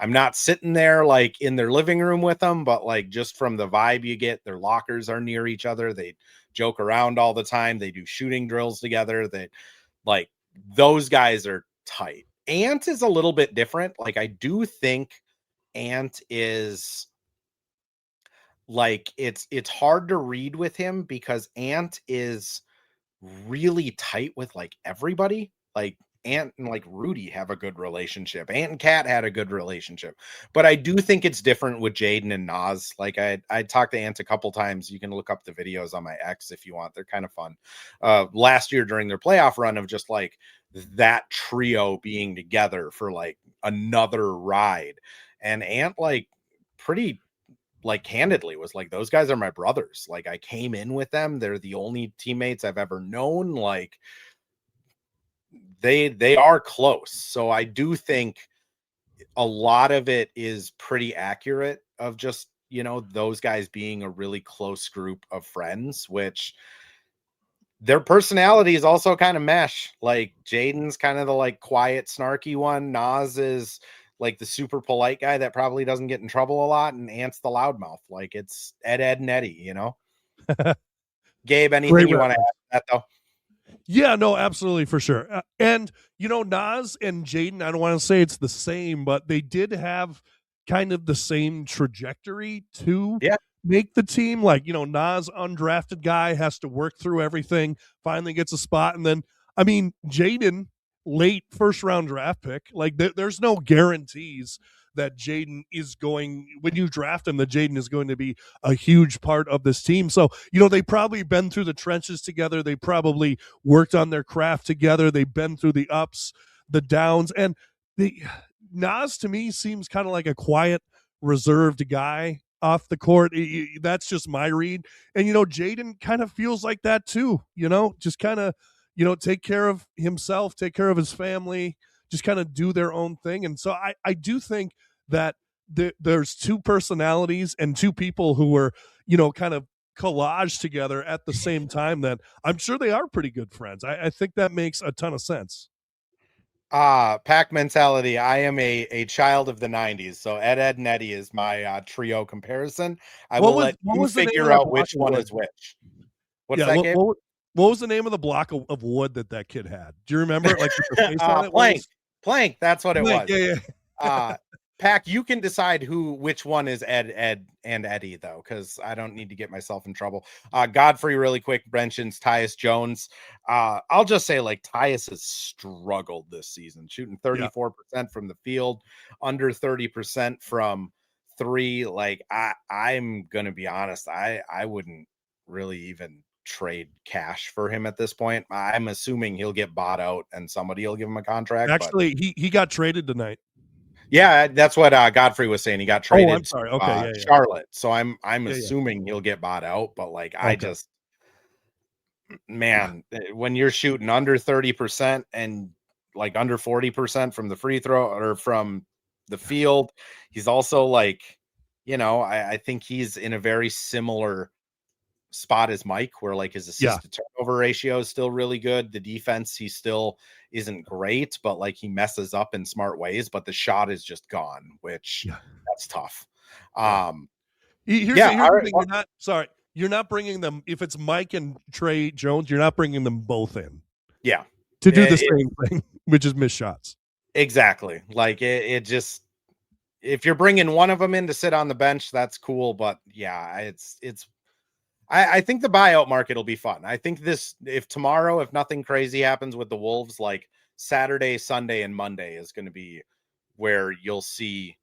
I'm not sitting there like in their living room with them, but like just from the vibe you get, their lockers are near each other. They joke around all the time. They do shooting drills together. They like those guys are tight. Ant is a little bit different. Like I do think Ant is like it's hard to read with him because Ant is really tight with like everybody. Like Ant and like Rudy have a good relationship. Ant and Kat had a good relationship. But I do think it's different with Jaden and Nas. Like I talked to Ant a couple times. You can look up the videos on my X if you want. They're kind of fun. Last year during their playoff run of just like that trio being together for like another ride. And Ant like pretty like candidly was like, those guys are my brothers. Like I came in with them. They're the only teammates I've ever known. Like they are close. So I do think a lot of it is pretty accurate of just, you know, those guys being a really close group of friends, which their personalities also kind of mesh. Like Jaden's kind of the like quiet, snarky one. Nas is like the super polite guy that probably doesn't get in trouble a lot, and Ant's the loudmouth. Like it's Ed, and Eddie, you know? Gabe, anything you want to add to that though? Yeah, no, absolutely, for sure. And, you know, Nas and Jaden, I don't want to say it's the same, but they did have kind of the same trajectory to make the team. Like, you know, Nas, undrafted guy, has to work through everything, finally gets a spot. And then, I mean, Jaden, late first round draft pick, like there's no guarantees that Jaden is going, when you draft him, that Jaden is going to be a huge part of this team. So, you know, they probably been through the trenches together. They probably worked on their craft together. They've been through the ups, the downs, and the Nas to me seems kind of like a quiet, reserved guy off the court. That's just my read. And, you know, Jaden kind of feels like that too, you know, just kind of, you know, take care of himself, take care of his family, just kind of do their own thing. And so I do think that there's two personalities and two people who were, you know, kind of collage together at the same time that I'm sure they are pretty good friends. I think that makes a ton of sense. Pack mentality. I am a child of the 90s. So Ed, and Eddie is my trio comparison. I will let you figure out which one is which. What's that, Gabe? What was the name of the block of wood that kid had? Do you remember? Like with the face on it? Plank. That's what it was. Yeah. Pack, you can decide which one is Ed, and Eddie though, because I don't need to get myself in trouble. Godfrey, really quick mentions Tyus Jones. I'll just say like Tyus has struggled this season, shooting 34% from the field, under 30% from three. Like I'm gonna be honest, I wouldn't really even trade cash for him at this point. I'm assuming he'll get bought out and somebody will give him a contract. Actually, he got traded tonight. Yeah, that's what Godfrey was saying. He got traded. I'm sorry. Okay, Charlotte. So I'm assuming he'll get bought out. But like, I just, man, when you're shooting under 30% and like under 40% from the free throw or from the field, he's also like, you know, I think he's in a very similar spot as Mike, where like his assist to turnover ratio is still really good. The defense, he still isn't great, but like he messes up in smart ways, but the shot is just gone, which that's tough. Here's the thing. You're not bringing them. If it's Mike and Trey Jones, you're not bringing them both in. Yeah. To do the same thing, which is miss shots. Exactly. Like it just, if you're bringing one of them in to sit on the bench, that's cool. But yeah, I think the buyout market will be fun. I think if tomorrow, if nothing crazy happens with the Wolves, like Saturday, Sunday, and Monday is going to be where you'll see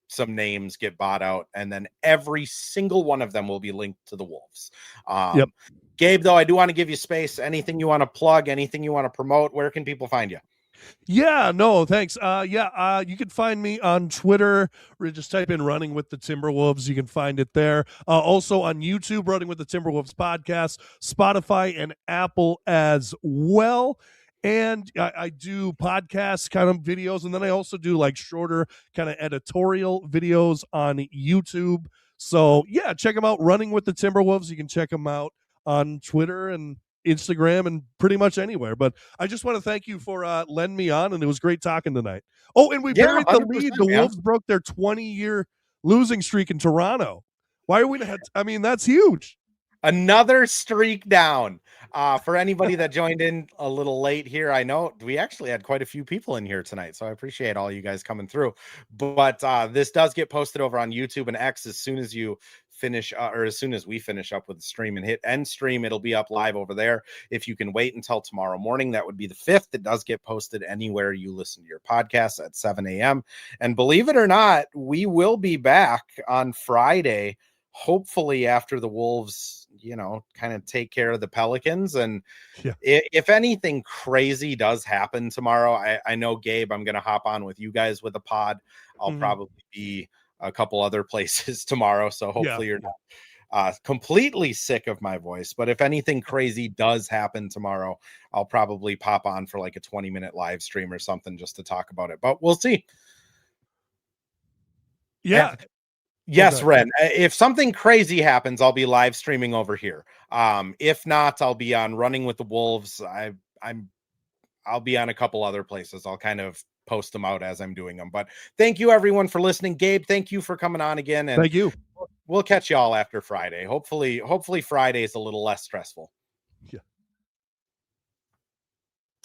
some names get bought out, and then every single one of them will be linked to the Wolves. Yep. Gabe, though, I do want to give you space. Anything you want to plug, anything you want to promote, where can people find you? Yeah, no, thanks. You can find me on Twitter, or just type in Running with the Timberwolves. You can find it there. Also on YouTube, Running with the Timberwolves podcast, Spotify, and Apple as well. And I do podcast kind of videos, and then I also do like shorter kind of editorial videos on YouTube. So yeah, check them out. Running with the Timberwolves. You can check them out on Twitter and Instagram and pretty much anywhere. But I just want to thank you for letting me on, and it was great talking tonight. Oh, and we buried the lead. The Wolves broke their 20-year losing streak in Toronto. Why are we not? I mean, that's huge. Another streak down. For anybody that joined in a little late here, I know we actually had quite a few people in here tonight, so I appreciate all you guys coming through. But this does get posted over on YouTube and X as soon as you finish, or as soon as we finish up with the stream and hit end stream. It'll be up live over there. If you can wait until tomorrow morning, that would be the 5th. It does get posted anywhere you listen to your podcast at 7 a.m. And believe it or not, we will be back on Friday, hopefully after the Wolves, kind of take care of the Pelicans. And if anything crazy does happen tomorrow, I know, Gabe, I'm going to hop on with you guys with a pod. I'll probably be a couple other places tomorrow. So hopefully you're not completely sick of my voice. But if anything crazy does happen tomorrow, I'll probably pop on for like a 20-minute live stream or something just to talk about it. But we'll see. Yeah. Yes, Ren. If something crazy happens, I'll be live streaming over here. If not, I'll be on Running with the Wolves. I'll be on a couple other places. I'll kind of post them out as I'm doing them. But thank you, everyone, for listening. Gabe, thank you for coming on again. And thank you. We'll catch you all after Friday. Hopefully Friday is a little less stressful.